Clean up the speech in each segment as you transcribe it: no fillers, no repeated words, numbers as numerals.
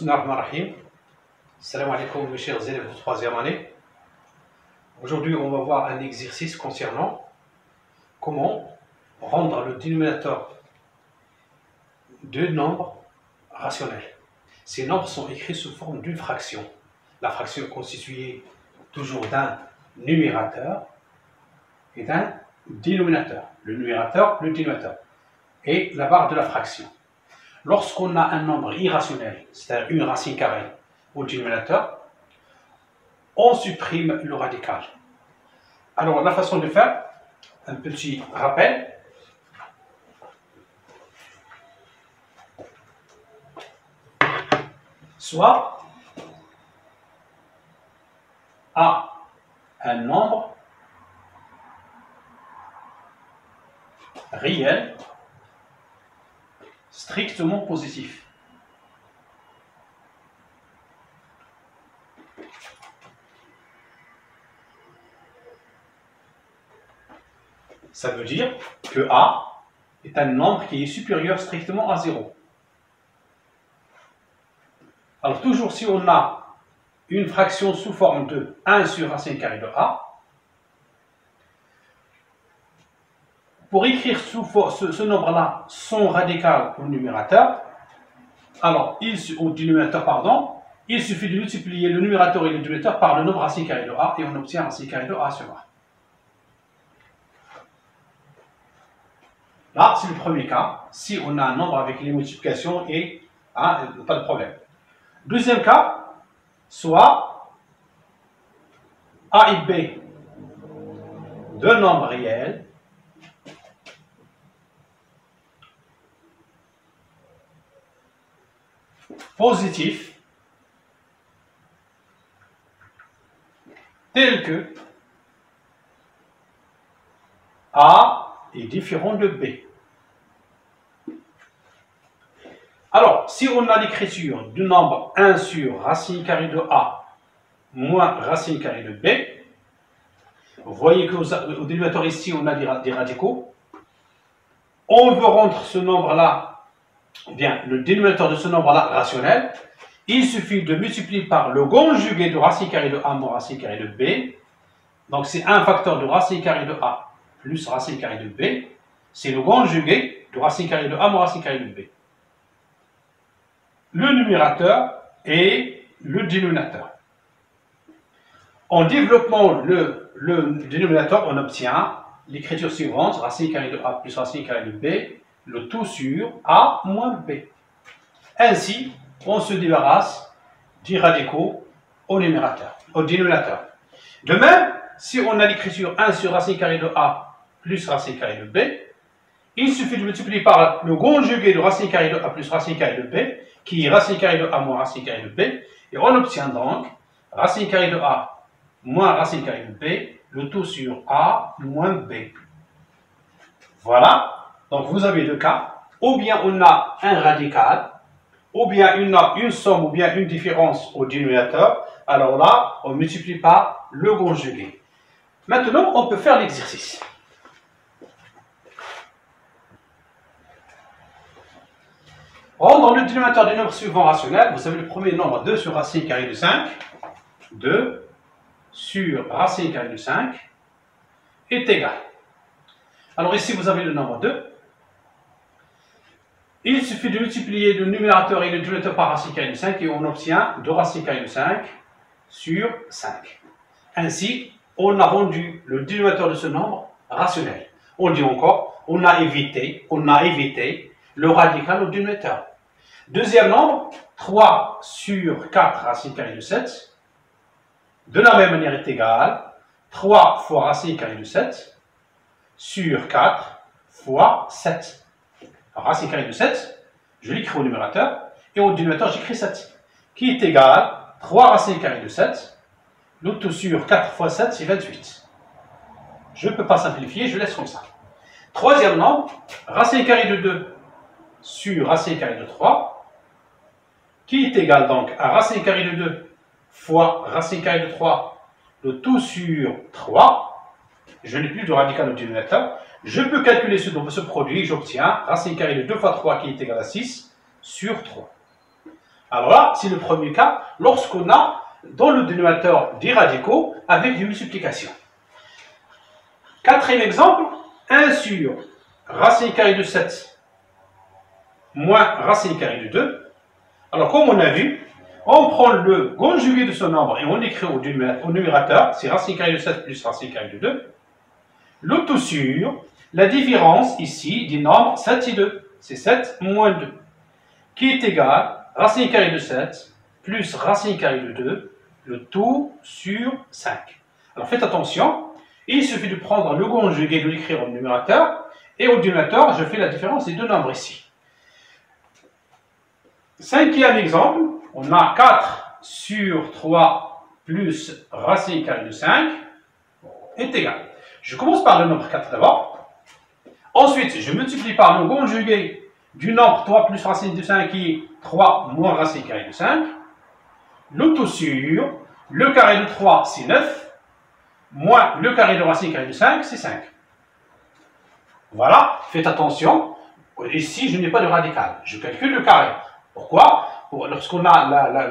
Bismillahirrahmanirrahim. Salam alaikum mes chers élèves de 3e année. Aujourd'hui, on va voir un exercice concernant comment rendre le dénominateur de nombres rationnels. Ces nombres sont écrits sous forme d'une fraction. La fraction est constituée toujours d'un numérateur et d'un dénominateur. Le numérateur, le dénominateur et la barre de la fraction. Lorsqu'on a un nombre irrationnel, c'est-à-dire une racine carrée au dénominateur, on supprime le radical. Alors la façon de faire, un petit rappel. Soit A, un nombre réel strictement positif. Ça veut dire que A est un nombre qui est supérieur strictement à 0. Alors toujours si on a une fraction sous forme de 1 sur racine carrée de A, pour écrire ce nombre-là son radical au numérateur, alors au dénominateur, pardon, il suffit de multiplier le numérateur et le dénominateur par le nombre racine carrée de A et on obtient racine carrée de A sur A. Là, c'est le premier cas, si on a un nombre avec les multiplications et pas de problème. Deuxième cas, soit A et B, deux nombres réels, positifs, tels que A est différent de B. Alors, si on a l'écriture du nombre 1 sur racine carrée de A moins racine carrée de B, vous voyez qu'au dénominateur ici, on a des radicaux. On veut rendre ce nombre-là, bien, le dénominateur de ce nombre-là rationnel. Il suffit de multiplier par le conjugué de racine carrée de A moins racine carrée de B. Donc, c'est un facteur de racine carrée de A plus racine carrée de B. C'est le conjugué de racine carrée de A moins racine carrée de B. Le numérateur et le dénominateur. En développant le dénominateur, on obtient l'écriture suivante, racine carrée de A plus racine carrée de B, le tout sur A moins B. Ainsi, on se débarrasse des radicaux au dénominateur. De même, si on a l'écriture 1 sur racine carrée de A plus racine carrée de B, il suffit de multiplier par le conjugué de racine carrée de A plus racine carrée de B, qui est racine carrée de A moins racine carrée de B, et on obtient donc racine carrée de A moins racine carrée de B, le tout sur A moins B. Voilà, donc vous avez deux cas, ou bien on a un radical, ou bien on a une somme, ou bien une différence au dénominateur, alors là, on multiplie par le conjugué. Maintenant, on peut faire l'exercice. Rendre le dénominateur des nombres suivants rationnels, vous avez le premier nombre 2 sur racine carrée de 5, 2 sur racine carrée de 5 est égal. Alors ici, vous avez le nombre 2. Il suffit de multiplier le numérateur et le dénominateur par racine carrée de 5 et on obtient 2 racine carrée de 5 sur 5. Ainsi, on a rendu le dénominateur de ce nombre rationnel. On dit encore, on a évité le radical au dénominateur. Deuxième nombre, 3 sur 4 racine carrée de 7. De la même manière est égal 3 fois racine carrée de 7 sur 4 fois 7. Alors, racine carrée de 7, je l'écris au numérateur, et au dénominateur, j'écris 7, qui est égal 3 racine carrée de 7, le tout sur 4 fois 7, c'est 28. Je ne peux pas simplifier, je laisse comme ça. Troisième nombre, racine carrée de 2 sur racine carrée de 3, qui est égal donc à racine carrée de 2 fois racine carrée de 3, le tout sur 3, je n'ai plus de radical au dénominateur, je peux calculer ce produit, j'obtiens racine carrée de 2 fois 3 qui est égal à 6 sur 3. Alors là, c'est le premier cas lorsqu'on a dans le dénominateur des radicaux avec des multiplications. Quatrième exemple, 1 sur racine carrée de 7 moins racine carrée de 2. Alors comme on a vu, on prend le conjugué de ce nombre et on l'écrit au numérateur, c'est racine carrée de 7 plus racine carrée de 2. Le tout sur la différence ici des nombres 7 et 2, c'est 7 moins 2, qui est égal racine carrée de 7 plus racine carrée de 2, le tout sur 5. Alors faites attention, il suffit de prendre le conjugué et de l'écrire au numérateur, et au dénominateur, je fais la différence des deux nombres ici. Cinquième exemple, on a 4 sur 3 plus racine carrée de 5 est égal. Je commence par le nombre 4 d'abord. Ensuite, je multiplie par le conjugué du nombre 3 plus racine de 5 qui est 3 moins racine carrée de 5. Le tout sur le carré de 3, c'est 9, moins le carré de racine carrée de 5, c'est 5. Voilà, faites attention. Ici, je n'ai pas de radical. Je calcule le carré. Pourquoi? Lorsqu'on a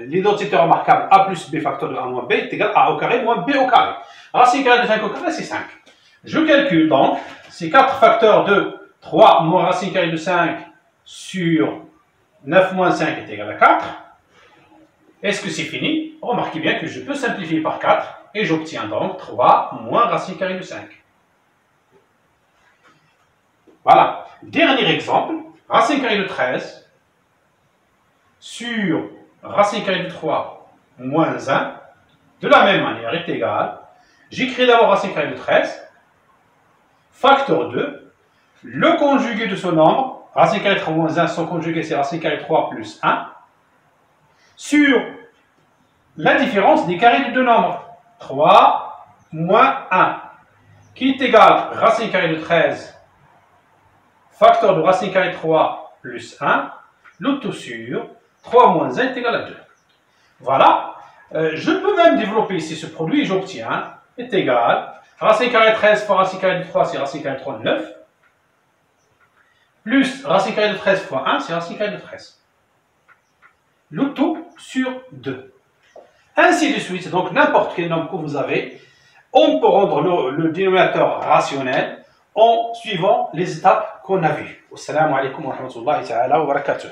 l'identité remarquable a plus b facteur de a moins b est égal à a au carré moins b au carré. Racine carrée de 5 au carré, c'est 5. Je calcule donc, c'est 4 facteurs de 3 moins racine carrée de 5 sur 9 moins 5 est égal à 4. Est-ce que c'est fini? Remarquez bien que je peux simplifier par 4 et j'obtiens donc 3 moins racine carrée de 5. Voilà. Dernier exemple, racine carrée de 13 sur racine carrée de 3 moins 1, de la même manière, est égal. J'écris d'abord racine carrée de 13, facteur 2, le conjugué de ce nombre, racine carrée de 3 moins 1, son conjugué c'est racine carrée de 3 plus 1, sur la différence des carrés de deux nombres, 3 moins 1, qui est égal racine carrée de 13, facteur de racine carrée de 3 plus 1, le tout sur 3 moins 1 est égal à 2. Voilà. Je peux même développer ici ce produit et j'obtiens est égal racine carrée de 13 fois racine carrée de 3, c'est racine carrée de 3 de 9, plus racine carrée de 13 fois 1, c'est racine carrée de 13. Le tout sur 2. Ainsi de suite, donc n'importe quel nombre que vous avez, on peut rendre le dénominateur rationnel en suivant les étapes qu'on a vues. Assalamu alaikum wa rahmatullahi wa barakatuh.